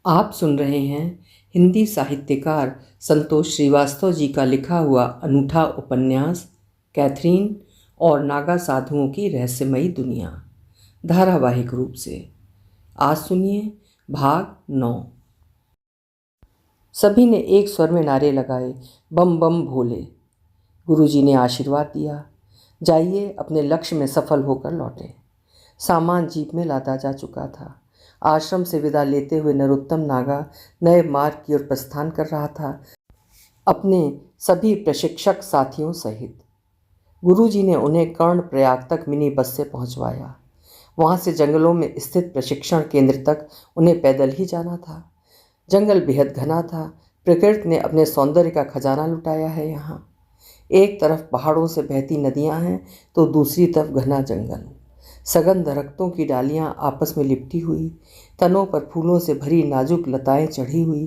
आप सुन रहे हैं हिंदी साहित्यकार संतोष श्रीवास्तव जी का लिखा हुआ अनूठा उपन्यास कैथरीन और नागा साधुओं की रहस्यमयी दुनिया, धारावाहिक रूप से। आज सुनिए भाग 9। सभी ने एक स्वर में नारे लगाए, बम बम भोले। गुरुजी ने आशीर्वाद दिया, जाइए अपने लक्ष्य में सफल होकर लौटे। सामान जीप में लादा जा चुका था। आश्रम से विदा लेते हुए नरोत्तम नागा नए मार्ग की ओर प्रस्थान कर रहा था, अपने सभी प्रशिक्षक साथियों सहित। गुरुजी ने उन्हें कर्णप्रयाग तक मिनी बस से पहुंचवाया। वहां से जंगलों में स्थित प्रशिक्षण केंद्र तक उन्हें पैदल ही जाना था। जंगल बेहद घना था। प्रकृति ने अपने सौंदर्य का खजाना लुटाया है यहाँ। एक तरफ पहाड़ों से बहती नदियाँ हैं तो दूसरी तरफ घना जंगल। सघन दरख्तों की डालियाँ आपस में लिपटी हुई, तनों पर फूलों से भरी नाजुक लताएं चढ़ी हुई,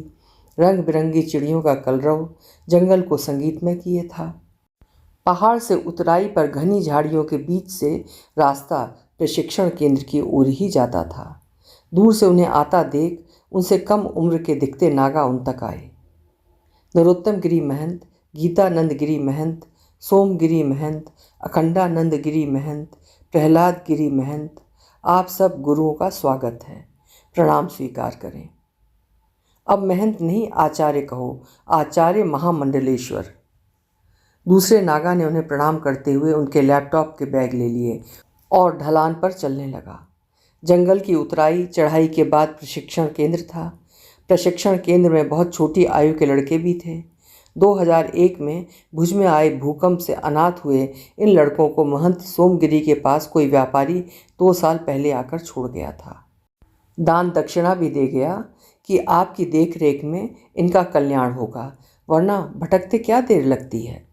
रंग बिरंगी चिड़ियों का कलरव जंगल को संगीतमय किए था। पहाड़ से उतराई पर घनी झाड़ियों के बीच से रास्ता प्रशिक्षण केंद्र की ओर ही जाता था। दूर से उन्हें आता देख उनसे कम उम्र के दिखते नागा उन तक आए। नरोत्तम गिरी महंत, गीतानंद गिरी महंत, सोमगिरी महंत, अखंडानंद गिरी महंत, प्रहलाद गिरी महंत, आप सब गुरुओं का स्वागत है, प्रणाम स्वीकार करें। अब महंत नहीं आचार्य कहो, आचार्य महामंडलेश्वर। दूसरे नागा ने उन्हें प्रणाम करते हुए उनके लैपटॉप के बैग ले लिए और ढलान पर चलने लगा। जंगल की उतराई चढ़ाई के बाद प्रशिक्षण केंद्र था। प्रशिक्षण केंद्र में बहुत छोटी आयु के लड़के भी थे। 2001 में भुज में आए भूकंप से अनाथ हुए इन लड़कों को महंत सोमगिरी के पास कोई व्यापारी 2 साल पहले आकर छोड़ गया था। दान दक्षिणा भी दे गया कि आपकी देख रेख में इनका कल्याण होगा, वरना भटकते क्या देर लगती है।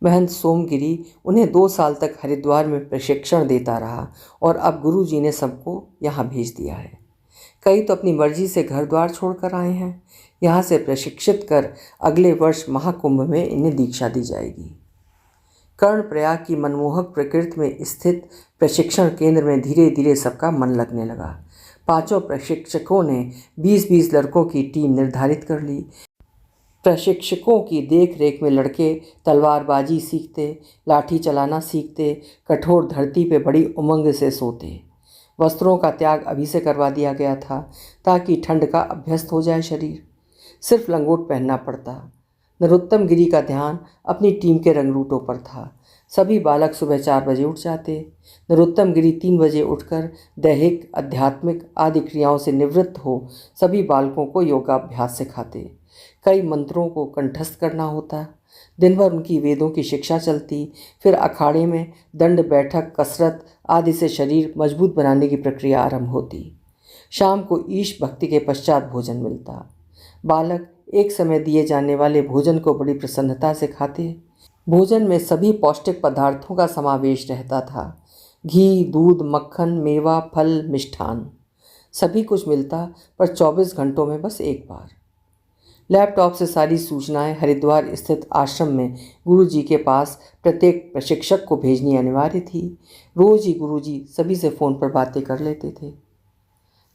महंत सोमगिरी उन्हें 2 साल तक हरिद्वार में प्रशिक्षण देता रहा और अब गुरु जी ने सबको यहाँ भेज दिया है। कई तो अपनी मर्जी से घर द्वार छोड़कर आए हैं। यहाँ से प्रशिक्षित कर अगले वर्ष महाकुंभ में इन्हें दीक्षा दी जाएगी। कर्णप्रयाग की मनमोहक प्रकृति में स्थित प्रशिक्षण केंद्र में धीरे धीरे सबका मन लगने लगा। 5 प्रशिक्षकों ने 20-20 लड़कों की टीम निर्धारित कर ली। प्रशिक्षकों की देख रेख में लड़के तलवारबाजी सीखते, लाठी चलाना सीखते, कठोर धरती पे बड़ी उमंग से सोते। वस्त्रों का त्याग अभी से करवा दिया गया था ताकि ठंड का अभ्यस्त हो जाए शरीर। सिर्फ लंगोट पहनना पड़ता। नरोत्तम गिरी का ध्यान अपनी टीम के रंगरूटों पर था। सभी बालक सुबह 4 बजे उठ जाते। नरोत्तम गिरी 3 बजे उठकर दैहिक, आध्यात्मिक आदि क्रियाओं से निवृत्त हो सभी बालकों को योगाभ्यास सिखाते। कई मंत्रों को कंठस्थ करना होता। दिन भर उनकी वेदों की शिक्षा चलती। फिर अखाड़े में दंड बैठक, कसरत आदि से शरीर मजबूत बनाने की प्रक्रिया आरंभ होती। शाम को ईश भक्ति के पश्चात भोजन मिलता। बालक एक समय दिए जाने वाले भोजन को बड़ी प्रसन्नता से खाते। भोजन में सभी पौष्टिक पदार्थों का समावेश रहता था। घी, दूध, मक्खन, मेवा, फल, मिष्ठान, सभी कुछ मिलता, पर 24 घंटों में बस एक बार। लैपटॉप से सारी सूचनाएं हरिद्वार स्थित आश्रम में गुरुजी के पास प्रत्येक प्रशिक्षक को भेजनी अनिवार्य थी। रोज ही गुरुजी सभी से फ़ोन पर बातें कर लेते थे।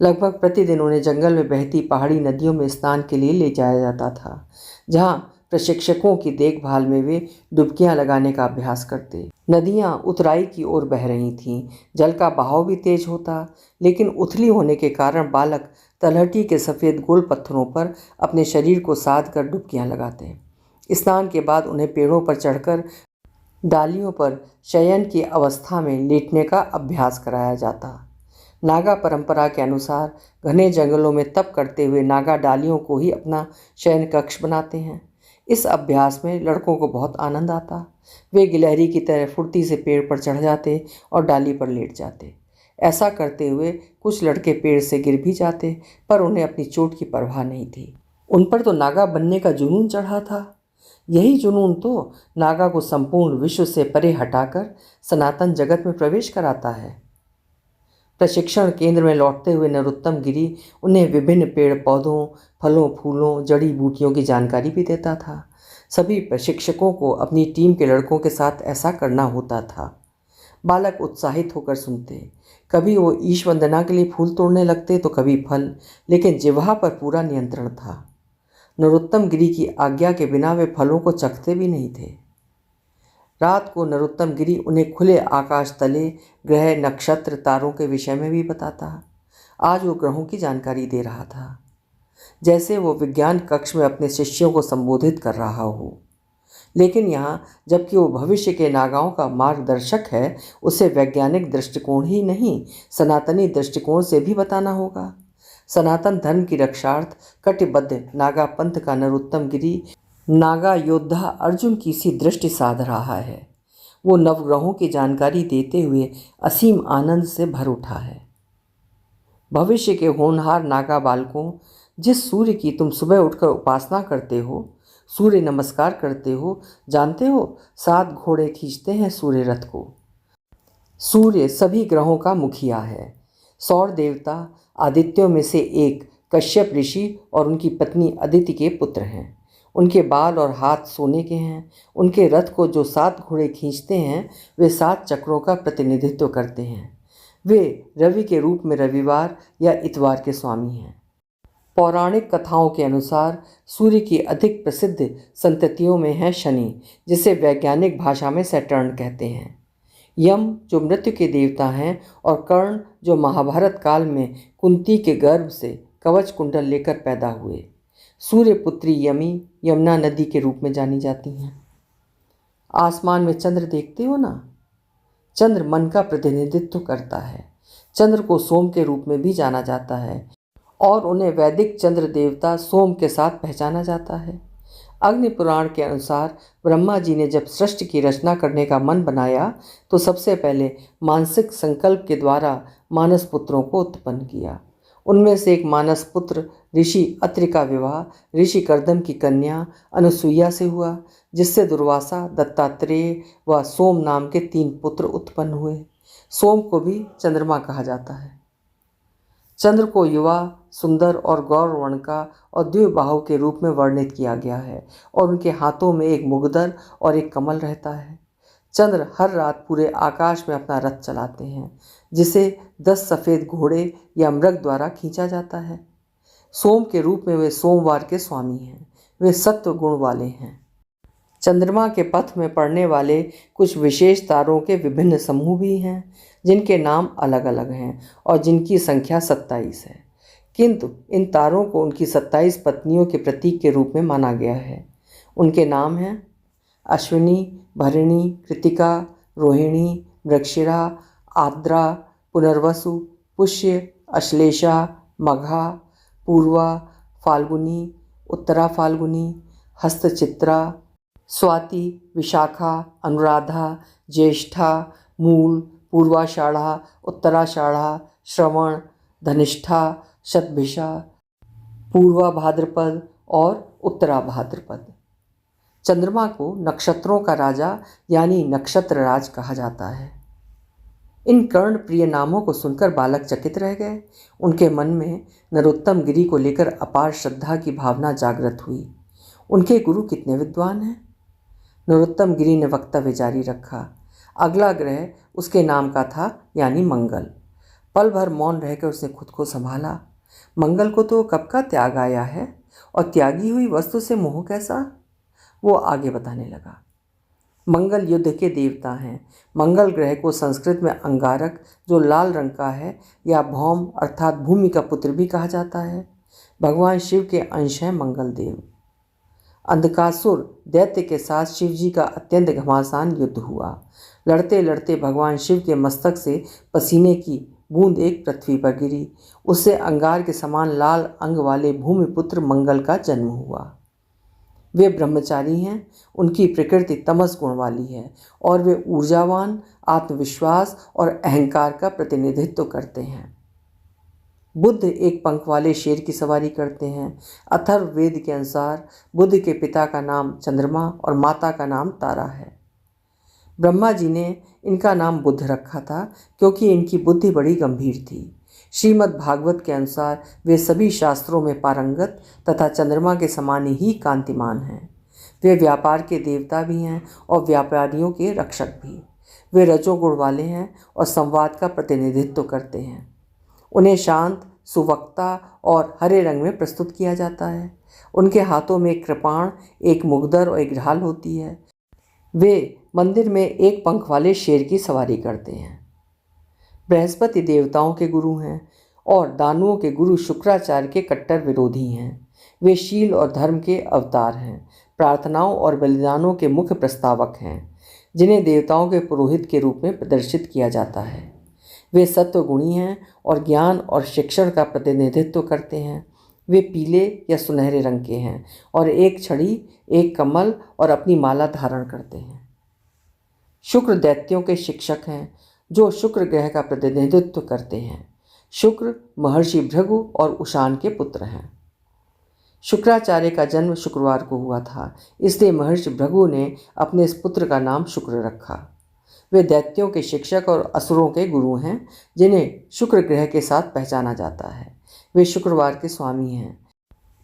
लगभग प्रतिदिन उन्हें जंगल में बहती पहाड़ी नदियों में स्नान के लिए ले जाया जाता था, जहाँ प्रशिक्षकों की देखभाल में वे डुबकियां लगाने का अभ्यास करते। नदियाँ उतराई की ओर बह रही थीं। जल का बहाव भी तेज होता, लेकिन उथली होने के कारण बालक तलहटी के सफ़ेद गोल पत्थरों पर अपने शरीर को साध कर डुबकियां लगाते। स्नान के बाद उन्हें पेड़ों पर चढ़कर डालियों पर शयन की अवस्था में लेटने का अभ्यास कराया जाता। नागा परंपरा के अनुसार घने जंगलों में तप करते हुए नागा डालियों को ही अपना शयन कक्ष बनाते हैं। इस अभ्यास में लड़कों को बहुत आनंद आता। वे गिलहरी की तरह फुर्ती से पेड़ पर चढ़ जाते और डाली पर लेट जाते। ऐसा करते हुए कुछ लड़के पेड़ से गिर भी जाते, पर उन्हें अपनी चोट की परवाह नहीं थी। उन पर तो नागा बनने का जुनून चढ़ा था। यही जुनून तो नागा को संपूर्ण विश्व से परे हटाकर सनातन जगत में प्रवेश कराता है। प्रशिक्षण केंद्र में लौटते हुए नरोत्तम गिरी उन्हें विभिन्न पेड़ पौधों, फलों, फूलों, जड़ी बूटियों की जानकारी भी देता था। सभी प्रशिक्षकों को अपनी टीम के लड़कों के साथ ऐसा करना होता था। बालक उत्साहित होकर सुनते। कभी वो ईश वंदना के लिए फूल तोड़ने लगते तो कभी फल, लेकिन जिह्वा पर पूरा नियंत्रण था। नरोत्तम गिरी की आज्ञा के बिना वे फलों को चखते भी नहीं थे। रात को नरोत्तम गिरी उन्हें खुले आकाश तले ग्रह, नक्षत्र, तारों के विषय में भी बताता। आज वो ग्रहों की जानकारी दे रहा था, जैसे वो विज्ञान कक्ष में अपने शिष्यों को संबोधित कर रहा हो। लेकिन यहाँ जबकि वो भविष्य के नागाओं का मार्गदर्शक है, उसे वैज्ञानिक दृष्टिकोण ही नहीं, सनातनी दृष्टिकोण से भी बताना होगा। सनातन धर्म की रक्षार्थ कटिबद्ध नागा पंथ का नरोत्तम गिरी नागा योद्धा अर्जुन की सी दृष्टि साध रहा है। वो नवग्रहों की जानकारी देते हुए असीम आनंद से भर उठा है। भविष्य के होनहार नागा बालकों, जिस सूर्य की तुम सुबह उठकर उपासना करते हो, सूर्य नमस्कार करते हो, जानते हो 7 घोड़े खींचते हैं सूर्य रथ को। सूर्य सभी ग्रहों का मुखिया है। सौर देवता आदित्यों में से एक कश्यप ऋषि और उनकी पत्नी अदिति के पुत्र हैं। उनके बाल और हाथ सोने के हैं। उनके रथ को जो 7 घोड़े खींचते हैं वे 7 चक्रों का प्रतिनिधित्व करते हैं। वे रवि के रूप में रविवार या इतवार के स्वामी हैं। पौराणिक कथाओं के अनुसार सूर्य की अधिक प्रसिद्ध संततियों में है शनि, जिसे वैज्ञानिक भाषा में सैटर्न कहते हैं। यम जो मृत्यु के देवता हैं और कर्ण जो महाभारत काल में कुंती के गर्भ से कवच कुंडल लेकर पैदा हुए। सूर्य पुत्री यमी यमुना नदी के रूप में जानी जाती हैं। आसमान में चंद्र देखते हो ना, चंद्र मन का प्रतिनिधित्व करता है। चंद्र को सोम के रूप में भी जाना जाता है और उन्हें वैदिक चंद्र देवता सोम के साथ पहचाना जाता है। अग्नि पुराण के अनुसार ब्रह्मा जी ने जब सृष्टि की रचना करने का मन बनाया तो सबसे पहले मानसिक संकल्प के द्वारा मानस पुत्रों को उत्पन्न किया। उनमें से एक मानस पुत्र ऋषि अत्रि का विवाह ऋषि कर्दम की कन्या अनुसुईया से हुआ, जिससे दुर्वासा, दत्तात्रेय व सोम नाम के 3 पुत्र उत्पन्न हुए। सोम को भी चंद्रमा कहा जाता है। चंद्र को युवा, सुंदर और गौरवर्ण का और द्विबाहु के रूप में वर्णित किया गया है और उनके हाथों में एक मुगदर और एक कमल रहता है। चंद्र हर रात पूरे आकाश में अपना रथ चलाते हैं, जिसे 10 सफ़ेद घोड़े या मृग द्वारा खींचा जाता है। सोम के रूप में वे सोमवार के स्वामी हैं। वे सत्व गुण वाले हैं। चंद्रमा के पथ में पड़ने वाले कुछ विशेष तारों के विभिन्न समूह भी हैं, जिनके नाम अलग अलग हैं और जिनकी संख्या 27 है, किंतु इन तारों को उनकी 27 पत्नियों के प्रतीक के रूप में माना गया है। उनके नाम हैं अश्विनी, भरिणी, कृतिका, रोहिणी, मृगशिरा, आर्द्रा, पुनर्वसु, पुष्य, अश्लेषा, मघा, पूर्वा, फाल्गुनी, उत्तरा फाल्गुनी, हस्तचित्रा, स्वाति, विशाखा, अनुराधा, ज्येष्ठा, मूल, पूर्वाषाढ़ा, उत्तराषाढ़ा, श्रवण, धनिष्ठा, शतभिषा, पूर्वा भाद्रपद और उत्तरा भाद्रपद। चंद्रमा को नक्षत्रों का राजा यानी नक्षत्र राज कहा जाता है। इन कर्ण प्रिय नामों को सुनकर बालक चकित रह गए। उनके मन में नरोत्तम गिरी को लेकर अपार श्रद्धा की भावना जागृत हुई। उनके गुरु कितने विद्वान हैं। नरोत्तम गिरी ने वक्तव्य जारी रखा। अगला ग्रह उसके नाम का था यानी मंगल। पल भर मौन रहकर उसने खुद को संभाला। मंगल को तो कब का त्याग आया है और त्यागी हुई वस्तु से मोह कैसा। वो आगे बताने लगा। मंगल युद्ध के देवता हैं। मंगल ग्रह को संस्कृत में अंगारक, जो लाल रंग का है, या भौम अर्थात भूमि का पुत्र भी कहा जाता है। भगवान शिव के अंश हैं मंगल देव। अंधकासुर दैत्य के साथ शिव जी का अत्यंत घमासान युद्ध हुआ। लड़ते लड़ते भगवान शिव के मस्तक से पसीने की बूंद एक पृथ्वी पर गिरी। उससे अंगार के समान लाल अंग वाले भूमिपुत्र मंगल का जन्म हुआ। वे ब्रह्मचारी हैं। उनकी प्रकृति तमस गुण वाली है और वे ऊर्जावान, आत्मविश्वास और अहंकार का प्रतिनिधित्व करते हैं। बुद्ध एक पंख वाले शेर की सवारी करते हैं। अथर्ववेद के अनुसार बुद्ध के पिता का नाम चंद्रमा और माता का नाम तारा है। ब्रह्मा जी ने इनका नाम बुद्ध रखा था क्योंकि इनकी बुद्धि बड़ी गंभीर थी। श्रीमद् भागवत के अनुसार वे सभी शास्त्रों में पारंगत तथा चंद्रमा के समान ही कांतिमान हैं। वे व्यापार के देवता भी हैं और व्यापारियों के रक्षक भी। वे रजोगुण वाले हैं और संवाद का प्रतिनिधित्व करते हैं। उन्हें शांत, सुवक्ता और हरे रंग में प्रस्तुत किया जाता है। उनके हाथों में एक कृपाण, एक मुगदर और एक ढाल होती है। वे मंदिर में एक पंख वाले शेर की सवारी करते हैं। बृहस्पति देवताओं के गुरु हैं और दानुओं के गुरु शुक्राचार्य के कट्टर विरोधी हैं। वे शील और धर्म के अवतार हैं, प्रार्थनाओं और बलिदानों के मुख्य प्रस्तावक हैं, जिन्हें देवताओं के पुरोहित के रूप में प्रदर्शित किया जाता है। वे सत्वगुणी हैं और ज्ञान और शिक्षण का प्रतिनिधित्व करते हैं। वे पीले या सुनहरे रंग के हैं और एक छड़ी, एक कमल और अपनी माला धारण करते हैं। शुक्र दैत्यों के शिक्षक हैं, जो शुक्र ग्रह का प्रतिनिधित्व करते हैं। शुक्र महर्षि भृगु और उशान के पुत्र हैं। शुक्राचार्य का जन्म शुक्रवार को हुआ था, इसलिए महर्षि भृगु ने अपने इस पुत्र का नाम शुक्र रखा। वे दैत्यों के शिक्षक और असुरों के गुरु हैं, जिन्हें शुक्र ग्रह के साथ पहचाना जाता है। वे शुक्रवार के स्वामी हैं।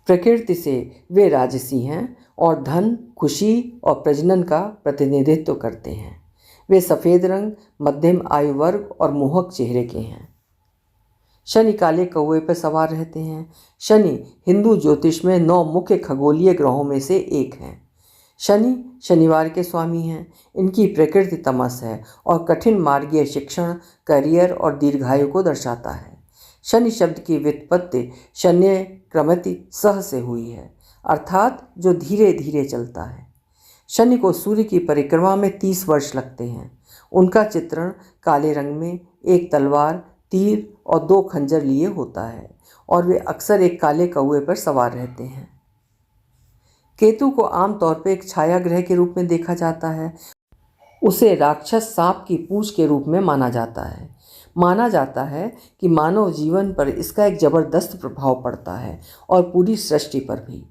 प्रकृति से वे राजसी हैं और धन, खुशी और प्रजनन का प्रतिनिधित्व करते हैं। वे सफ़ेद रंग, मध्यम आयु वर्ग और मोहक चेहरे के हैं। शनि काले कौवे पर सवार रहते हैं। शनि हिंदू ज्योतिष में 9 मुख्य खगोलीय ग्रहों में से एक हैं। शनि शनिवार के स्वामी हैं। इनकी प्रकृति तमस है और कठिन मार्गीय शिक्षण, करियर और दीर्घायु को दर्शाता है। शनि शब्द की व्युत्पत्ति शन्य क्रमति सह से हुई है, अर्थात जो धीरे धीरे चलता है। शनि को सूर्य की परिक्रमा में 30 वर्ष लगते हैं। उनका चित्रण काले रंग में एक तलवार, तीर और 2 खंजर लिए होता है और वे अक्सर एक काले कौवे पर सवार रहते हैं। केतु को आमतौर पर एक छाया ग्रह के रूप में देखा जाता है। उसे राक्षस सांप की पूंछ के रूप में माना जाता है। माना जाता है कि मानव जीवन पर इसका एक जबरदस्त प्रभाव पड़ता है और पूरी सृष्टि पर भी।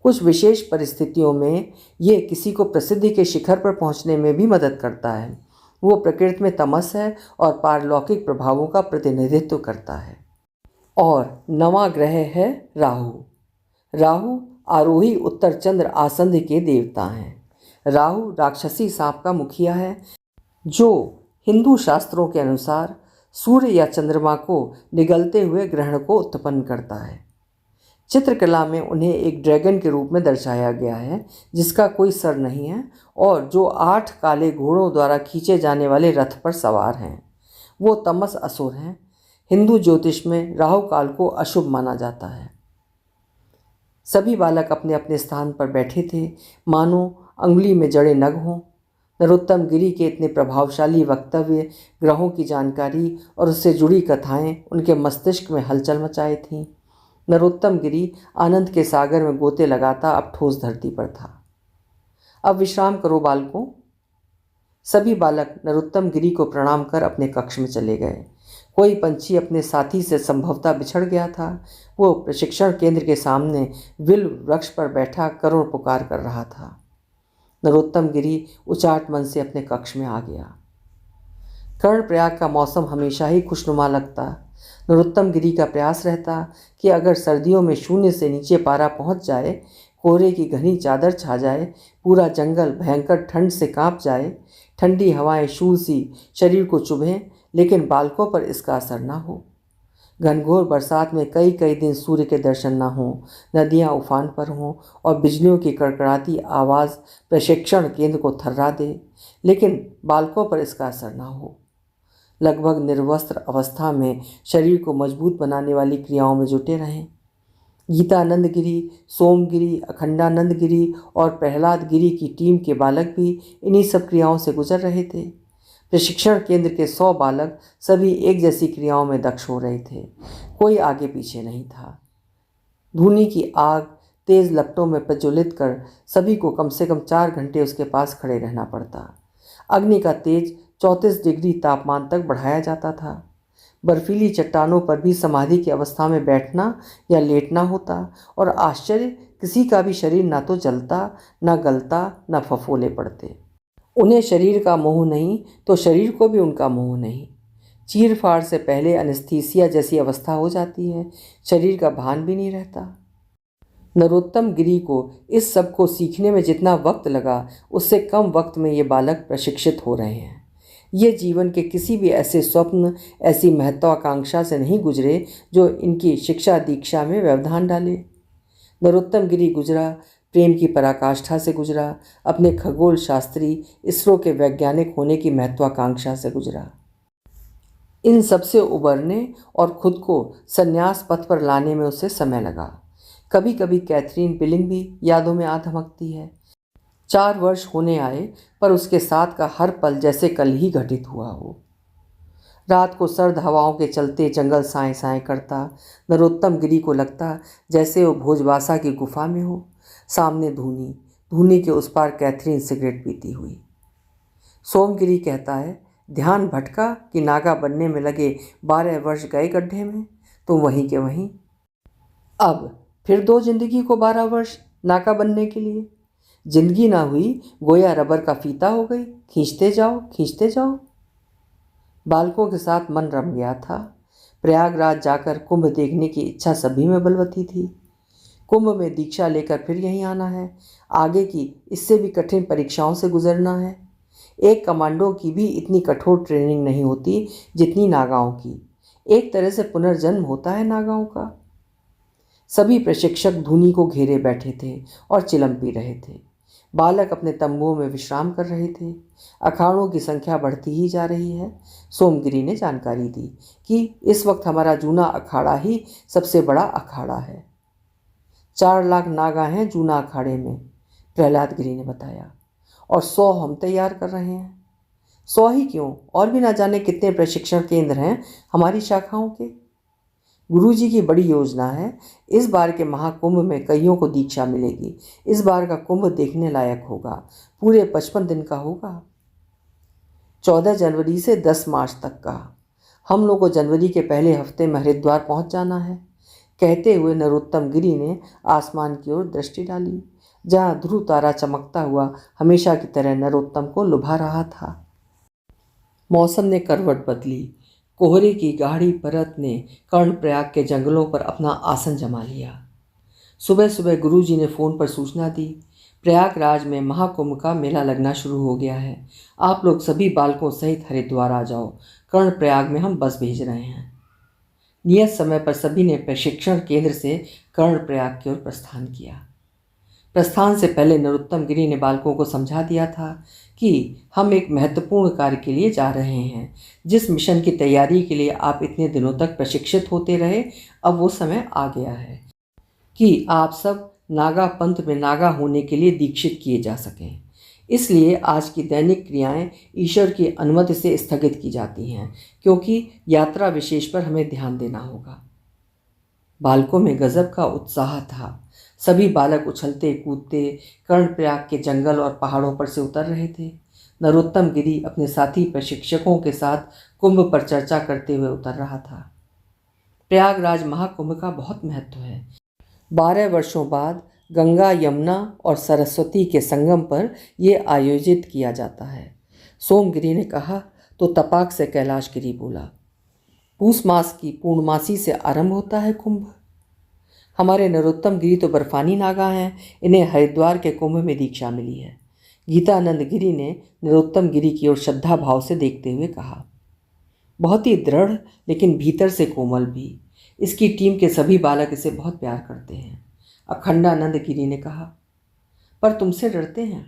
कुछ विशेष परिस्थितियों में ये किसी को प्रसिद्धि के शिखर पर पहुंचने में भी मदद करता है। वो प्रकृति में तमस है और पारलौकिक प्रभावों का प्रतिनिधित्व करता है। और 9वां ग्रह है राहु। राहु आरोही उत्तर चंद्र आसंध के देवता हैं। राहु राक्षसी सांप का मुखिया है, जो हिंदू शास्त्रों के अनुसार सूर्य या चंद्रमा को निगलते हुए ग्रहण को उत्पन्न करता है। चित्रकला में उन्हें एक ड्रैगन के रूप में दर्शाया गया है, जिसका कोई सर नहीं है और जो 8 काले घोड़ों द्वारा खींचे जाने वाले रथ पर सवार हैं। वो तमस असुर हैं। हिंदू ज्योतिष में राहु काल को अशुभ माना जाता है। सभी बालक अपने अपने स्थान पर बैठे थे, मानो अंगुली में जड़े नग हों। नरोत्तम गिरी के इतने प्रभावशाली वक्तव्य, ग्रहों की जानकारी और उससे जुड़ी कथाएं उनके मस्तिष्क में हलचल मचाए थीं। नरोत्तम गिरी आनंद के सागर में गोते लगाता अब ठोस धरती पर था। अब विश्राम करो बालकों। सभी बालक नरोत्तम गिरी को प्रणाम कर अपने कक्ष में चले गए। कोई पंछी अपने साथी से संभवतः बिछड़ गया था। वो प्रशिक्षण केंद्र के सामने विल वृक्ष पर बैठा करुण पुकार कर रहा था। नरोत्तम गिरी उचाट मन से अपने कक्ष में आ गया। कर्णप्रयाग का मौसम हमेशा ही खुशनुमा लगता। नरोत्तम गिरी का प्रयास रहता कि अगर सर्दियों में 0 से नीचे पारा पहुंच जाए, कोहरे की घनी चादर छा जाए, पूरा जंगल भयंकर ठंड से कांप जाए, ठंडी हवाएं शूल सी शरीर को चुभें, लेकिन बालकों पर इसका असर ना हो। घनघोर बरसात में कई कई दिन सूर्य के दर्शन ना हों, नदियां उफान पर हों और बिजलियों की कड़कड़ाती आवाज़ प्रशिक्षण केंद्र को थर्रा दे, लेकिन बालकों पर इसका असर ना हो। लगभग निर्वस्त्र अवस्था में शरीर को मजबूत बनाने वाली क्रियाओं में जुटे रहें। गीतानंद गिरी, सोमगिरी, अखंडानंद गिरी और प्रहलाद गिरी की टीम के बालक भी इन्हीं सब क्रियाओं से गुजर रहे थे। प्रशिक्षण केंद्र के 100 बालक सभी एक जैसी क्रियाओं में दक्ष हो रहे थे। कोई आगे पीछे नहीं था। धूनी की आग तेज लपटों में प्रज्वलित कर सभी को कम से कम 4 घंटे उसके पास खड़े रहना पड़ता। अग्नि का तेज 34 डिग्री तापमान तक बढ़ाया जाता था। बर्फीली चट्टानों पर भी समाधि की अवस्था में बैठना या लेटना होता और आश्चर्य, किसी का भी शरीर ना तो जलता, ना गलता, ना फफोले पड़ते। उन्हें शरीर का मोह नहीं तो शरीर को भी उनका मोह नहीं। चीर फाड़ से पहले एनेस्थीसिया जैसी अवस्था हो जाती है, शरीर का भान भी नहीं रहता। नरोत्तम गिरी को इस सब को सीखने में जितना वक्त लगा, उससे कम वक्त में ये बालक प्रशिक्षित हो रहे हैं। ये जीवन के किसी भी ऐसे स्वप्न, ऐसी महत्वाकांक्षा से नहीं गुजरे जो इनकी शिक्षा दीक्षा में व्यवधान डाले। नरोत्तम गिरी गुजरा प्रेम की पराकाष्ठा से गुजरा, अपने खगोल शास्त्री इसरो के वैज्ञानिक होने की महत्वाकांक्षा से गुजरा। इन सबसे उबरने और खुद को संन्यास पथ पर लाने में उसे समय लगा। कभी कभी कैथरीन बिलिंग भी यादों में आ धमकती है। 4 वर्ष होने आए पर उसके साथ का हर पल जैसे कल ही घटित हुआ हो। रात को सर्द हवाओं के चलते जंगल साए साए करता। नरोत्तम गिरी को लगता जैसे वो भोजबासा की गुफा में हो। सामने धूनी, धूनी के उस पार कैथरीन सिगरेट पीती हुई। सोमगिरी कहता है, ध्यान भटका कि नागा बनने में लगे 12 वर्ष गए गड्ढे में, तुम वहीं के वहीं। अब फिर 2 जिंदगी को 12 वर्ष नागा बनने के लिए। जिंदगी ना हुई, गोया रबर का फीता हो गई, खींचते जाओ खींचते जाओ। बालकों के साथ मन रम गया था। प्रयागराज जाकर कुंभ देखने की इच्छा सभी में बलवती थी। कुंभ में दीक्षा लेकर फिर यहीं आना है, आगे की इससे भी कठिन परीक्षाओं से गुजरना है। एक कमांडो की भी इतनी कठोर ट्रेनिंग नहीं होती जितनी नागाओं की। एक तरह से पुनर्जन्म होता है नागाओं का। सभी प्रशिक्षक धूनी को घेरे बैठे थे और चिलम पी रहे थे। बालक अपने तंबुओं में विश्राम कर रहे थे। अखाड़ों की संख्या बढ़ती ही जा रही है। सोमगिरी ने जानकारी दी कि इस वक्त हमारा जूना अखाड़ा ही सबसे बड़ा अखाड़ा है। 4 लाख नागा हैं जूना अखाड़े में, प्रहलाद गिरी ने बताया, और 100 हम तैयार कर रहे हैं। 100 ही क्यों, और भी ना जाने कितने प्रशिक्षण केंद्र हैं हमारी शाखाओं के। गुरुजी की बड़ी योजना है। इस बार के महाकुंभ में कईयों को दीक्षा मिलेगी। इस बार का कुंभ देखने लायक होगा। पूरे 55 दिन का होगा, 14 जनवरी से 10 मार्च तक का। हम लोग को जनवरी के पहले हफ्ते में हरिद्वार पहुंच जाना है। कहते हुए नरोत्तम गिरी ने आसमान की ओर दृष्टि डाली, जहां ध्रुव तारा चमकता हुआ हमेशा की तरह नरोत्तम को लुभा रहा था। मौसम ने करवट बदली। कोहरे की गाढ़ी परत ने कर्णप्रयाग के जंगलों पर अपना आसन जमा लिया। सुबह सुबह गुरुजी ने फ़ोन पर सूचना दी, प्रयागराज में महाकुंभ का मेला लगना शुरू हो गया है। आप लोग सभी बालकों सहित हरिद्वार आ जाओ। कर्णप्रयाग में हम बस भेज रहे हैं। नियत समय पर सभी ने प्रशिक्षण केंद्र से कर्णप्रयाग की ओर प्रस्थान किया। प्रस्थान से पहले नरोत्तम गिरी ने बालकों को समझा दिया था कि हम एक महत्वपूर्ण कार्य के लिए जा रहे हैं। जिस मिशन की तैयारी के लिए आप इतने दिनों तक प्रशिक्षित होते रहे, अब वो समय आ गया है कि आप सब नागा पंथ में नागा होने के लिए दीक्षित किए जा सकें। इसलिए आज की दैनिक क्रियाएं ईश्वर की अनुमति से स्थगित की जाती हैं, क्योंकि यात्रा विशेष पर हमें ध्यान देना होगा। बालकों में गजब का उत्साह था। सभी बालक उछलते कूदते कर्णप्रयाग के जंगल और पहाड़ों पर से उतर रहे थे। नरोत्तम गिरी अपने साथी प्रशिक्षकों के साथ कुंभ पर चर्चा करते हुए उतर रहा था। प्रयागराज महाकुंभ का बहुत महत्व है। 12 वर्षों बाद गंगा, यमुना और सरस्वती के संगम पर यह आयोजित किया जाता है। सोमगिरी ने कहा तो तपाक से कैलाश गिरी बोला, पूस मास की पूर्णमासी से आरंभ होता है कुंभ। हमारे नरोत्तम गिरी तो बर्फानी नागा हैं, इन्हें हरिद्वार के कुंभ में दीक्षा मिली है। गीतानंद गिरी ने नरोत्तम गिरी की ओर श्रद्धा भाव से देखते हुए कहा, बहुत ही दृढ़ लेकिन भीतर से कोमल भी। इसकी टीम के सभी बालक इसे बहुत प्यार करते हैं। अखंडानंद गिरी ने कहा, पर तुमसे डरते हैं।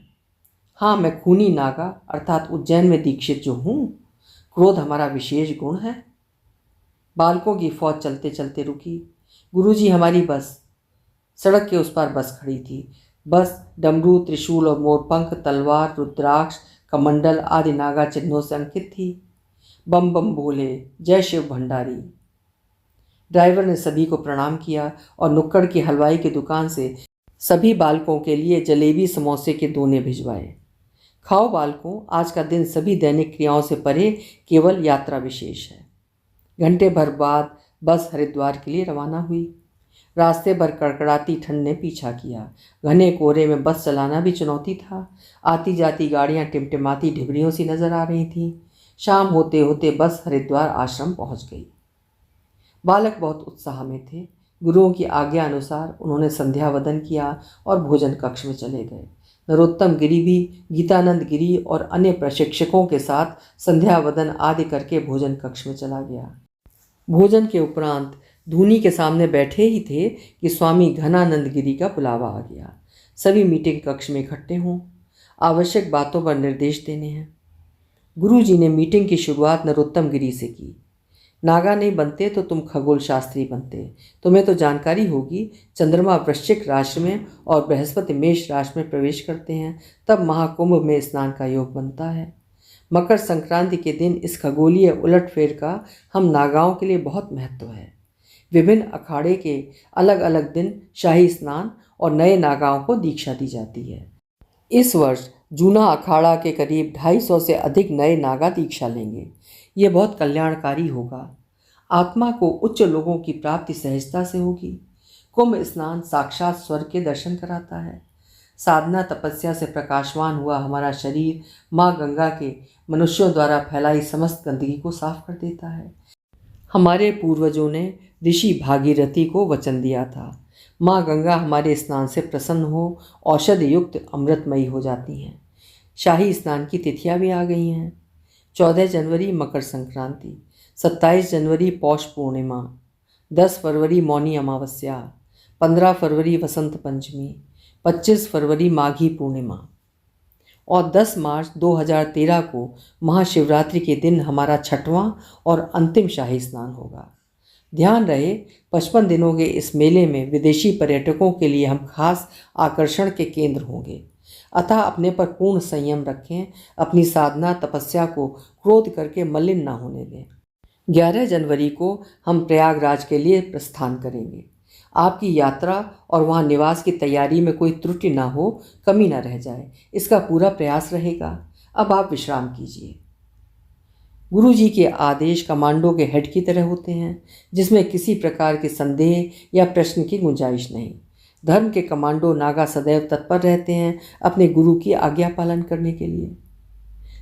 हाँ, मैं खूनी नागा अर्थात उज्जैन में दीक्षित जो हूँ, क्रोध हमारा विशेष गुण है। बालकों की फौज चलते चलते रुकी। गुरुजी, हमारी बस। सड़क के उस पार बस खड़ी थी। बस डमरू, त्रिशूल और मोरपंख, तलवार, रुद्राक्ष, कमंडल आदि नागा चिन्हों से अंकित थी। बम बम भोले, जय शिव भंडारी। ड्राइवर ने सभी को प्रणाम किया और नुक्कड़ की हलवाई की दुकान से सभी बालकों के लिए जलेबी समोसे के दोने भिजवाए। खाओ बालकों, आज का दिन सभी दैनिक क्रियाओं से परे केवल यात्रा विशेष है। घंटे भर बाद बस हरिद्वार के लिए रवाना हुई। रास्ते भर कड़कड़ाती ठंड ने पीछा किया। घने कोहरे में बस चलाना भी चुनौती था। आती जाती गाड़ियां टिमटिमाती ढिबरियों सी नजर आ रही थीं। शाम होते होते बस हरिद्वार आश्रम पहुंच गई। बालक बहुत उत्साह में थे। गुरुओं की आज्ञा अनुसार उन्होंने संध्या वदन किया और भोजन कक्ष में चले गए। नरोत्तम गिरी भी गीतानंद गिरी और अन्य प्रशिक्षकों के साथ संध्या वदन आदि करके भोजन कक्ष में चला गया। भोजन के उपरांत धूनी के सामने बैठे ही थे कि स्वामी घनानंद गिरी का बुलावा आ गया। सभी मीटिंग कक्ष में इकट्ठे हों, आवश्यक बातों पर निर्देश देने हैं। गुरुजी ने मीटिंग की शुरुआत नरोत्तम गिरी से की। नागा नहीं बनते तो तुम खगोल शास्त्री बनते। तुम्हें तो जानकारी होगी, चंद्रमा वृश्चिक राशि में और बृहस्पति मेष राशि में प्रवेश करते हैं, तब महाकुंभ में स्नान का योग बनता है। मकर संक्रांति के दिन इस खगोलीय उलटफेर का हम नागाओं के लिए बहुत महत्व है। विभिन्न अखाड़े के अलग अलग दिन शाही स्नान और नए नागाओं को दीक्षा दी जाती है। इस वर्ष जूना अखाड़ा के करीब 250 से अधिक नए नागा दीक्षा लेंगे। ये बहुत कल्याणकारी होगा। आत्मा को उच्च लोगों की प्राप्ति सहजता से होगी। कुंभ स्नान साक्षात स्वर्ग के दर्शन कराता है। साधना तपस्या से प्रकाशवान हुआ हमारा शरीर माँ गंगा के मनुष्यों द्वारा फैलाई समस्त गंदगी को साफ कर देता है। हमारे पूर्वजों ने ऋषि भागीरथी को वचन दिया था, माँ गंगा हमारे स्नान से प्रसन्न हो औषध युक्त अमृतमयी हो जाती हैं। शाही स्नान की तिथियां भी आ गई हैं। 14 जनवरी मकर संक्रांति, 27 जनवरी पौष पूर्णिमा, 10 फरवरी मौनी अमावस्या, 15 फरवरी वसंत पंचमी, 25 फरवरी माघी पूर्णिमा और 10 मार्च 2013 को महाशिवरात्रि के दिन हमारा 6वां और अंतिम शाही स्नान होगा। ध्यान रहे, 55 दिनों के इस मेले में विदेशी पर्यटकों के लिए हम खास आकर्षण के केंद्र होंगे। अतः अपने पर पूर्ण संयम रखें, अपनी साधना तपस्या को क्रोध करके मलिन न होने दें। 11 जनवरी को हम प्रयागराज के लिए प्रस्थान करेंगे। आपकी यात्रा और वहाँ निवास की तैयारी में कोई त्रुटि ना हो, कमी ना रह जाए, इसका पूरा प्रयास रहेगा। अब आप विश्राम कीजिए। गुरु जी के आदेश कमांडो के हेड की तरह होते हैं, जिसमें किसी प्रकार के संदेह या प्रश्न की गुंजाइश नहीं। धर्म के कमांडो नागा सदैव तत्पर रहते हैं अपने गुरु की आज्ञा पालन करने के लिए।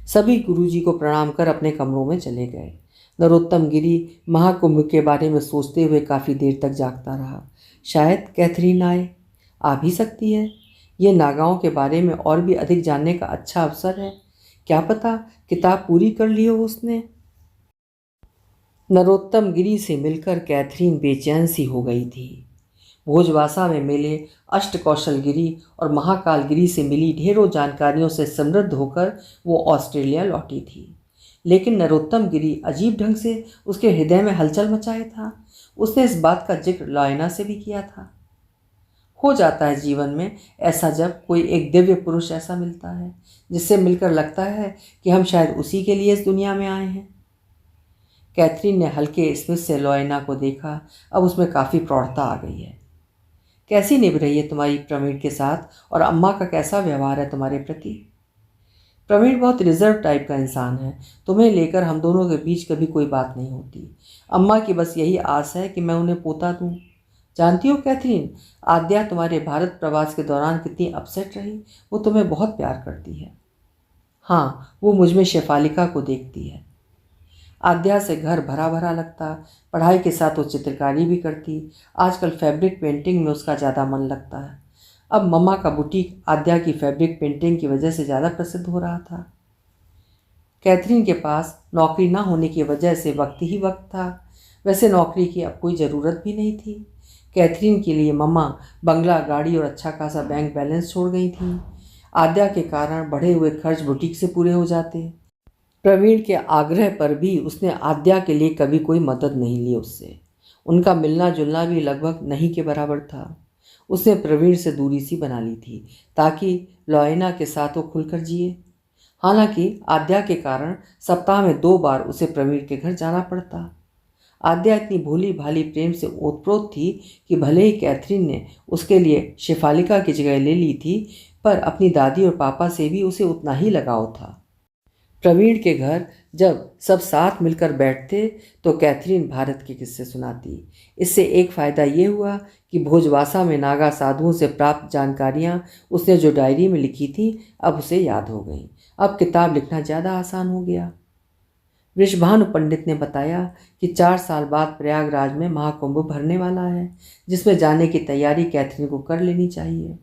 सभी गुरु जी को प्रणाम कर अपने कमरों में चले गए। नरोत्तम गिरी महाकुंभ के बारे में सोचते हुए काफ़ी देर तक जागता रहा। शायद कैथरीन आ भी सकती है। ये नागाओं के बारे में और भी अधिक जानने का अच्छा अवसर है। क्या पता किताब पूरी कर ली हो उसने। नरोत्तम गिरी से मिलकर कैथरीन बेचैन सी हो गई थी। भोजवासा में मिले अष्टकौशल गिरी और महाकाल गिरी से मिली ढेरों जानकारियों से समृद्ध होकर वो ऑस्ट्रेलिया लौटी थी। लेकिन नरोत्तम गिरी अजीब ढंग से उसके हृदय में हलचल मचाए था। उसने इस बात का जिक्र लॉयना से भी किया था। हो जाता है जीवन में ऐसा, जब कोई एक दिव्य पुरुष ऐसा मिलता है जिससे मिलकर लगता है कि हम शायद उसी के लिए इस दुनिया में आए हैं। कैथरीन ने हल्के स्मित से लॉयना को देखा। अब उसमें काफ़ी प्रौढ़ता आ गई है। कैसी निभ रही है तुम्हारी प्रवीण के साथ, और अम्मा का कैसा व्यवहार है तुम्हारे प्रति? प्रवीण बहुत रिजर्व टाइप का इंसान है। तुम्हें लेकर हम दोनों के बीच कभी कोई बात नहीं होती। अम्मा की बस यही आस है कि मैं उन्हें पोता दूँ। जानती हो कैथरीन, आद्या तुम्हारे भारत प्रवास के दौरान कितनी अपसेट रही। वो तुम्हें बहुत प्यार करती है। हाँ, वो मुझमें शेफालिका को देखती है। आद्या से घर भरा भरा लगता। पढ़ाई के साथ वो चित्रकारी भी करती। आजकल फैब्रिक पेंटिंग में उसका ज़्यादा मन लगता है। अब मम्मा का बुटीक आद्या की फैब्रिक पेंटिंग की वजह से ज़्यादा प्रसिद्ध हो रहा था। कैथरीन के पास नौकरी ना होने की वजह से वक्त ही वक्त था। वैसे नौकरी की अब कोई ज़रूरत भी नहीं थी। कैथरीन के लिए मम्मा बंगला, गाड़ी और अच्छा खासा बैंक बैलेंस छोड़ गई थी। आद्या के कारण बढ़े हुए खर्च बुटीक से पूरे हो जाते। प्रवीण के आग्रह पर भी उसने आद्या के लिए कभी कोई मदद नहीं ली उससे। उनका मिलना जुलना भी लगभग नहीं के बराबर था। उसने प्रवीण से दूरी सी बना ली थी ताकि लॉयना के साथ वो खुलकर जिए। हालांकि आद्या के कारण सप्ताह में 2 बार उसे प्रवीण के घर जाना पड़ता। आद्या इतनी भोली भाली प्रेम से ओतप्रोत थी कि भले ही कैथरीन ने उसके लिए शेफालिका की जगह ले ली थी, पर अपनी दादी और पापा से भी उसे उतना ही लगाव था। प्रवीण के घर जब सब साथ मिलकर बैठते तो कैथरीन भारत के किस्से सुनाती। इससे एक फ़ायदा ये हुआ कि भोजवासा में नागा साधुओं से प्राप्त जानकारियाँ उसने जो डायरी में लिखी थी अब उसे याद हो गईं। अब किताब लिखना ज़्यादा आसान हो गया। वृषभानु पंडित ने बताया कि 4 साल बाद प्रयागराज में महाकुंभ भरने वाला है, जिसमें जाने की तैयारी कैथरीन को कर लेनी चाहिए।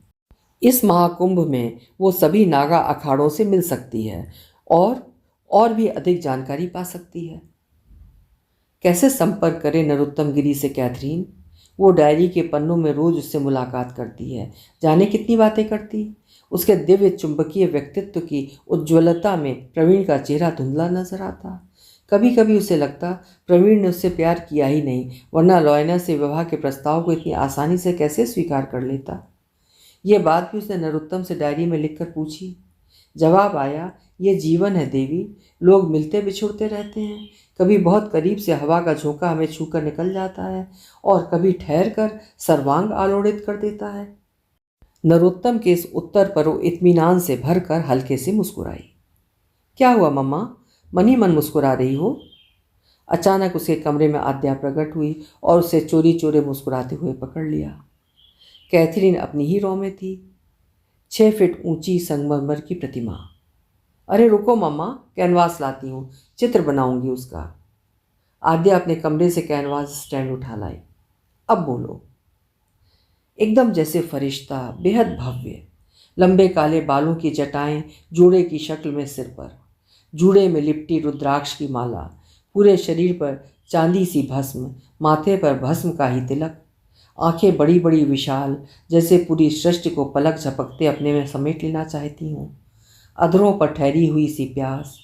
इस महाकुंभ में वो सभी नागा अखाड़ों से मिल सकती है और भी अधिक जानकारी पा सकती है। कैसे संपर्क करे नरोत्तम गिरी से कैथरीन? वो डायरी के पन्नों में रोज उससे मुलाकात करती है, जाने कितनी बातें करती। उसके दिव्य चुंबकीय व्यक्तित्व की उज्ज्वलता में प्रवीण का चेहरा धुंधला नजर आता। कभी कभी उसे लगता प्रवीण ने उससे प्यार किया ही नहीं, वरना लोयना से विवाह के प्रस्ताव को इतनी आसानी से कैसे स्वीकार कर लेता। ये बात भी उसने नरोत्तम से डायरी में लिखकर पूछी। जवाब आया, ये जीवन है देवी, लोग मिलते बिछुड़ते रहते हैं। कभी बहुत करीब से हवा का झोंका हमें छूकर निकल जाता है और कभी ठहर कर सर्वांग आलोड़ित कर देता है। नरोत्तम के इस उत्तर पर वो इत्मीनान से भरकर हल्के से मुस्कुराई। क्या हुआ मम्मा, मन ही मन मुस्कुरा रही हो? अचानक उसके कमरे में आद्या प्रकट हुई और उसे चोरी चोरी मुस्कुराते हुए पकड़ लिया। कैथरीन अपनी ही रौ में थी, 6 फीट ऊंची संगमरमर की प्रतिमा। अरे रुको मम्मा, कैनवास लाती हूँ, चित्र बनाऊंगी उसका। आद्या अपने कमरे से कैनवास स्टैंड उठा लाई। अब बोलो। एकदम जैसे फरिश्ता, बेहद भव्य, लंबे काले बालों की जटाएं जूड़े की शक्ल में सिर पर, जूड़े में लिपटी रुद्राक्ष की माला, पूरे शरीर पर चांदी सी भस्म, माथे पर भस्म का ही तिलक, आंखें बड़ी बड़ी विशाल, जैसे पूरी सृष्टि को पलक झपकते अपने में समेट लेना चाहती हूँ। अधरों पर ठहरी हुई सी प्यास,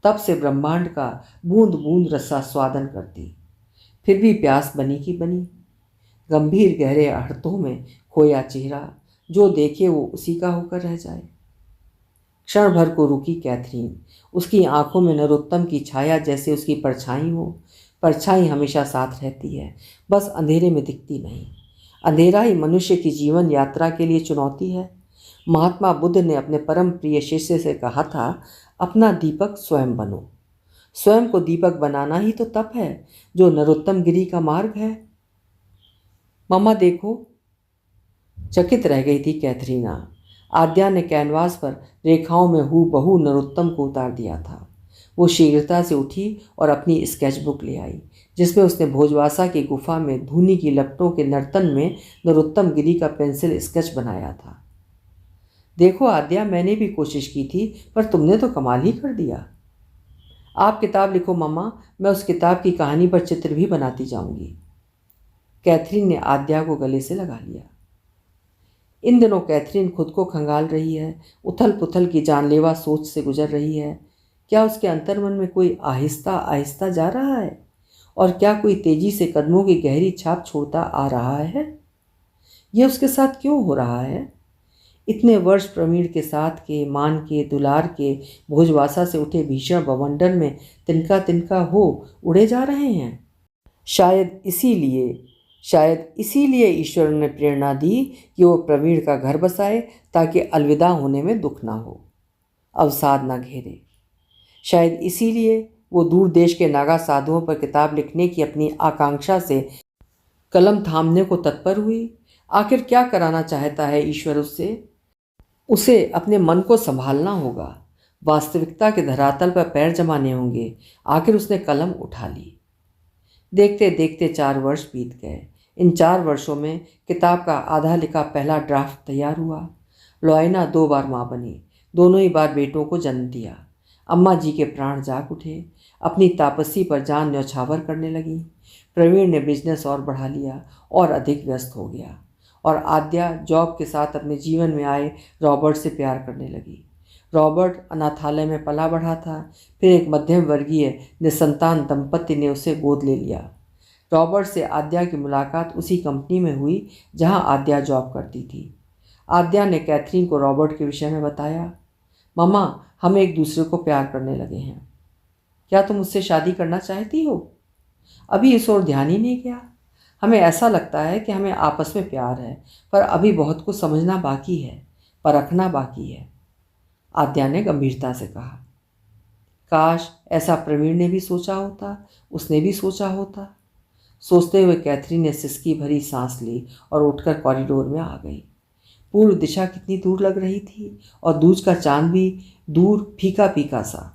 तब से ब्रह्मांड का बूंद बूंद रसा स्वादन करती, फिर भी प्यास बनी की बनी। गंभीर गहरे अर्थों में खोया चेहरा, जो देखे वो उसी का होकर रह जाए। क्षण भर को रुकी कैथरीन, उसकी आंखों में नरोत्तम की छाया जैसे उसकी परछाई हो। परछाई हमेशा साथ रहती है, बस अंधेरे में दिखती नहीं। अंधेरा ही मनुष्य की जीवन यात्रा के लिए चुनौती है। महात्मा बुद्ध ने अपने परम प्रिय शिष्य से कहा था, अपना दीपक स्वयं बनो। स्वयं को दीपक बनाना ही तो तप है, जो नरोत्तम गिरी का मार्ग है। मम्मा देखो, चकित रह गई थी कैथरीना। आद्या ने कैनवास पर रेखाओं में हूबहू नरोत्तम को उतार दिया था। वो शीघ्रता से उठी और अपनी स्केचबुक ले आई, जिसमें उसने भोजवासा की गुफा में धूनी की लपटों के नर्तन में नरोत्तम गिरी का पेंसिल स्केच बनाया था। देखो आद्या, मैंने भी कोशिश की थी, पर तुमने तो कमाल ही कर दिया। आप किताब लिखो मम्मा, मैं उस किताब की कहानी पर चित्र भी बनाती जाऊंगी। कैथरीन ने आद्या को गले से लगा लिया। इन दिनों कैथरीन खुद को खंगाल रही है, उथल पुथल की जानलेवा सोच से गुजर रही है। क्या उसके अंतर्मन में कोई आहिस्ता आहिस्ता जा रहा है, और क्या कोई तेजी से कदमों की गहरी छाप छोड़ता आ रहा है? यह उसके साथ क्यों हो रहा है? इतने वर्ष प्रवीण के साथ के, मान के, दुलार के, भोजवासा से उठे भीषण बवंडर में तिनका तिनका हो उड़े जा रहे हैं। शायद इसीलिए ईश्वर ने प्रेरणा दी कि वो प्रवीण का घर बसाए, ताकि अलविदा होने में दुख ना हो, अवसाद ना घेरे। शायद इसीलिए वो दूर देश के नागा साधुओं पर किताब लिखने की अपनी आकांक्षा से कलम थामने को तत्पर हुई। आखिर क्या कराना चाहता है ईश्वर उससे? उसे अपने मन को संभालना होगा, वास्तविकता के धरातल पर पैर जमाने होंगे। आखिर उसने कलम उठा ली। देखते देखते 4 वर्ष बीत गए। इन 4 वर्षों में किताब का आधा लिखा पहला ड्राफ्ट तैयार हुआ। लोयना 2 बार माँ बनी, दोनों ही बार बेटों को जन्म दिया। अम्मा जी के प्राण जाग उठे, अपनी तापसी पर जान न्यौछावर करने लगी। प्रवीण ने बिजनेस और बढ़ा लिया और अधिक व्यस्त हो गया, और आद्या जॉब के साथ अपने जीवन में आए रॉबर्ट से प्यार करने लगी। रॉबर्ट अनाथालय में पला बढ़ा था, फिर एक मध्यम वर्गीय निसंतान दंपति ने उसे गोद ले लिया। रॉबर्ट से आद्या की मुलाकात उसी कंपनी में हुई जहां आद्या जॉब करती थी। आद्या ने कैथरीन को रॉबर्ट के विषय में बताया। मम्मा, हम एक दूसरे को प्यार करने लगे हैं। क्या तुम मुझसे शादी करना चाहती हो? अभी इस ओर ध्यान ही नहीं गया। हमें ऐसा लगता है कि हमें आपस में प्यार है, पर अभी बहुत कुछ समझना बाकी है, परखना बाकी है, आद्या ने गंभीरता से कहा। काश ऐसा प्रवीण ने भी सोचा होता, उसने भी सोचा होता। सोचते हुए कैथरीन ने सिसकी भरी सांस ली और उठकर कॉरिडोर में आ गई। पूर्व दिशा कितनी दूर लग रही थी, और दूज का चांद भी दूर फीका फीका सा।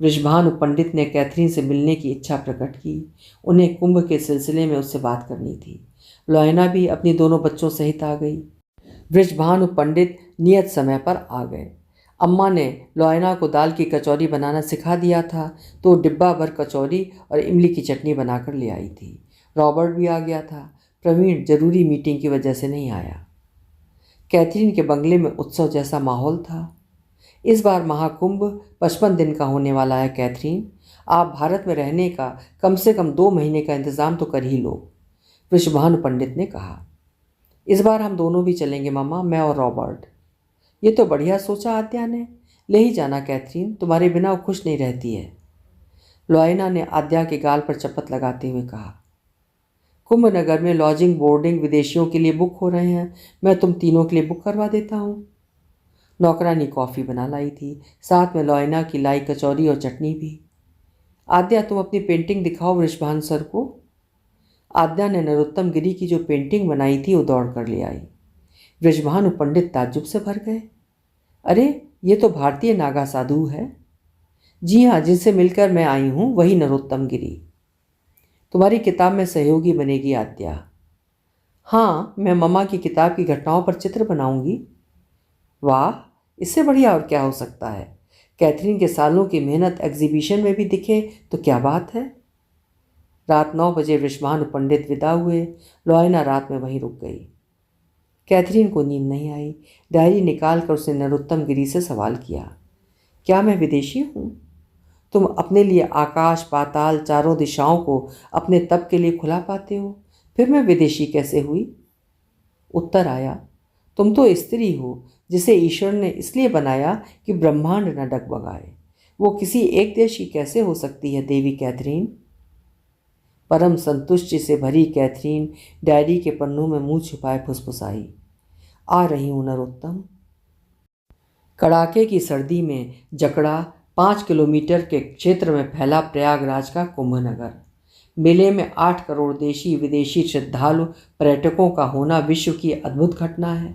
वृषभानु पंडित ने कैथरीन से मिलने की इच्छा प्रकट की। उन्हें कुंभ के सिलसिले में उससे बात करनी थी। लोयना भी अपनी दोनों बच्चों सहित आ गई। वृषभानु पंडित नियत समय पर आ गए। अम्मा ने लोयना को दाल की कचौरी बनाना सिखा दिया था तो डिब्बा भर कचौरी और इमली की चटनी बनाकर ले आई थी। रॉबर्ट भी आ गया था। प्रवीण जरूरी मीटिंग की वजह से नहीं आया। कैथरीन के बंगले में उत्सव जैसा माहौल था। इस बार महाकुंभ 55 दिन का होने वाला है कैथरीन, आप भारत में रहने का कम से कम 2 महीने का इंतज़ाम तो कर ही लो, वृषभानु पंडित ने कहा। इस बार हम दोनों भी चलेंगे मामा, मैं और रॉबर्ट। ये तो बढ़िया सोचा आद्या ने, ले ही जाना कैथरीन, तुम्हारे बिना वो खुश नहीं रहती है। लोयना ने आद्या के गाल पर चपत लगाते हुए कहा। कुंभ नगर में लॉजिंग बोर्डिंग विदेशियों के लिए बुक हो रहे हैं, मैं तुम तीनों के लिए बुक करवा देता हूँ। नौकरानी कॉफ़ी बना लाई थी, साथ में लोयना की लाई कचौरी और चटनी भी। आद्या तुम अपनी पेंटिंग दिखाओ वृषभानु सर को। आद्या ने नरोत्तम गिरी की जो पेंटिंग बनाई थी वो दौड़ कर ले आई। वृषभानु पंडित ताज्जुब से भर गए। अरे ये तो भारतीय नागा साधु है। जी हाँ, जिनसे मिलकर मैं आई हूँ वही नरोत्तम गिरी। तुम्हारी किताब में सहयोगी बनेगी आद्या। हाँ, मैं मम्मा की किताब की घटनाओं पर चित्र बनाऊंगी। वाह, इससे बढ़िया और क्या हो सकता है। कैथरीन के सालों की मेहनत एग्जीबिशन में भी दिखे तो क्या बात है। रात 9 बजे वृषभानु पंडित विदा हुए। लोयना रात में वहीं रुक गई। कैथरीन को नींद नहीं आई। डायरी निकाल कर उसने नरोत्तम गिरी से सवाल किया, क्या मैं विदेशी हूँ? तुम अपने लिए आकाश पाताल चारों दिशाओं को अपने तप के लिए खुला पाते हो, फिर मैं विदेशी कैसे हुई? उत्तर आया, तुम तो स्त्री हो जिसे ईश्वर ने इसलिए बनाया कि ब्रह्मांड न डगमगाए। वो किसी एक देशी कैसे हो सकती है देवी कैथरीन? परम संतुष्टि से भरी कैथरीन डायरी के पन्नों में मुंह छुपाए फुसफुसाई, आ रही हूं नरोत्तम। कड़ाके की सर्दी में जकड़ा 5 किलोमीटर के क्षेत्र में फैला प्रयागराज का कुंभ नगर। मेले में 8 करोड़ देशी विदेशी श्रद्धालु पर्यटकों का होना विश्व की अद्भुत घटना है।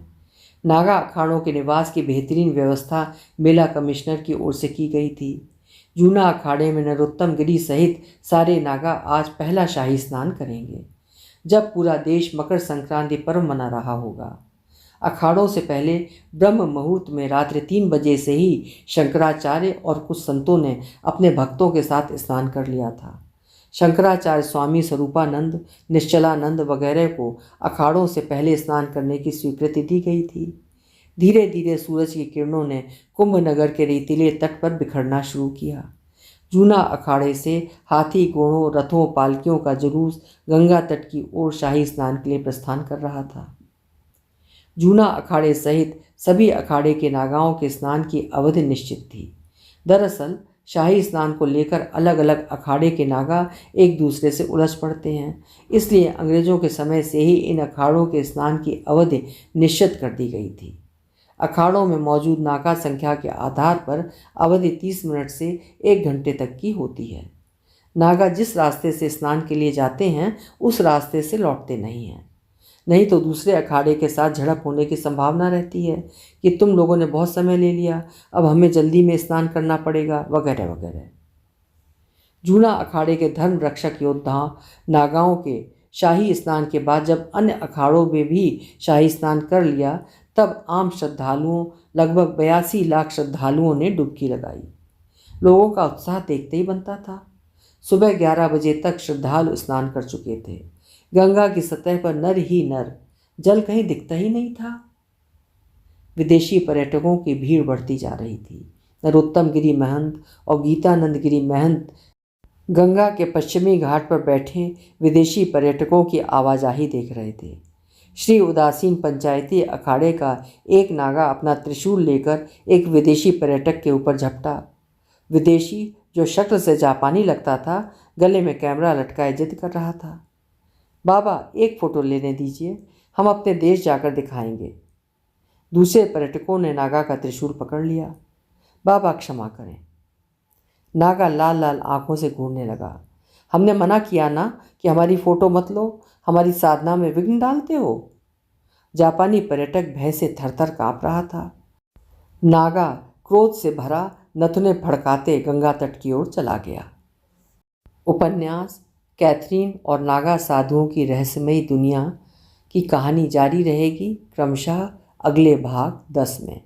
नागा अखाड़ों के निवास की बेहतरीन व्यवस्था मेला कमिश्नर की ओर से की गई थी। जूना अखाड़े में नरोत्तम गिरी सहित सारे नागा आज पहला शाही स्नान करेंगे, जब पूरा देश मकर संक्रांति पर्व मना रहा होगा। अखाड़ों से पहले ब्रह्म मुहूर्त में रात्रि 3 बजे से ही शंकराचार्य और कुछ संतों ने अपने भक्तों के साथ स्नान कर लिया था। शंकराचार्य स्वामी स्वरूपानंद, निश्चलानंद वगैरह को अखाड़ों से पहले स्नान करने की स्वीकृति दी गई थी। धीरे धीरे सूरज की किरणों ने कुंभ नगर के रेतीले तट पर बिखरना शुरू किया। जूना अखाड़े से हाथी घोड़ों रथों पालकियों का जुलूस गंगा तट की ओर शाही स्नान के लिए प्रस्थान कर रहा था। जूना अखाड़े सहित सभी अखाड़े के नागाओं के स्नान की अवधि निश्चित थी। दरअसल शाही स्नान को लेकर अलग अलग अखाड़े के नागा एक दूसरे से उलझ पड़ते हैं, इसलिए अंग्रेजों के समय से ही इन अखाड़ों के स्नान की अवधि निश्चित कर दी गई थी। अखाड़ों में मौजूद नागा संख्या के आधार पर अवधि 30 मिनट से 1 घंटे तक की होती है। नागा जिस रास्ते से स्नान के लिए जाते हैं उस रास्ते से लौटते नहीं हैं, नहीं तो दूसरे अखाड़े के साथ झड़प होने की संभावना रहती है कि तुम लोगों ने बहुत समय ले लिया, अब हमें जल्दी में स्नान करना पड़ेगा वगैरह वगैरह। जूना अखाड़े के धर्म रक्षक योद्धा नागाओं के शाही स्नान के बाद जब अन्य अखाड़ों में भी शाही स्नान कर लिया, तब आम श्रद्धालुओं लगभग 82 लाख श्रद्धालुओं ने डुबकी लगाई। लोगों का उत्साह देखते ही बनता था। सुबह 11 बजे तक श्रद्धालु स्नान कर चुके थे। गंगा की सतह पर नर ही नर, जल कहीं दिखता ही नहीं था। विदेशी पर्यटकों की भीड़ बढ़ती जा रही थी। नरोत्तम गिरी महंत और गीतानंद गिरी महंत गंगा के पश्चिमी घाट पर बैठे विदेशी पर्यटकों की आवाजाही देख रहे थे। श्री उदासीन पंचायती अखाड़े का एक नागा अपना त्रिशूल लेकर एक विदेशी पर्यटक के ऊपर झपटा। विदेशी, जो शक्ल से जापानी लगता था, गले में कैमरा लटकाए जिद कर रहा था। बाबा एक फ़ोटो लेने दीजिए, हम अपने देश जाकर दिखाएंगे। दूसरे पर्यटकों ने नागा का त्रिशूल पकड़ लिया। बाबा क्षमा करें। नागा लाल लाल आंखों से घूरने लगा। हमने मना किया ना कि हमारी फ़ोटो मत लो, हमारी साधना में विघ्न डालते हो। जापानी पर्यटक भय से थरथर काँप रहा था। नागा क्रोध से भरा नथुने फड़काते गंगा तट की ओर चला गया। उपन्यास कैथरीन और नागा साधुओं की रहस्यमयी दुनिया की कहानी जारी रहेगी क्रमशः अगले भाग 10 में।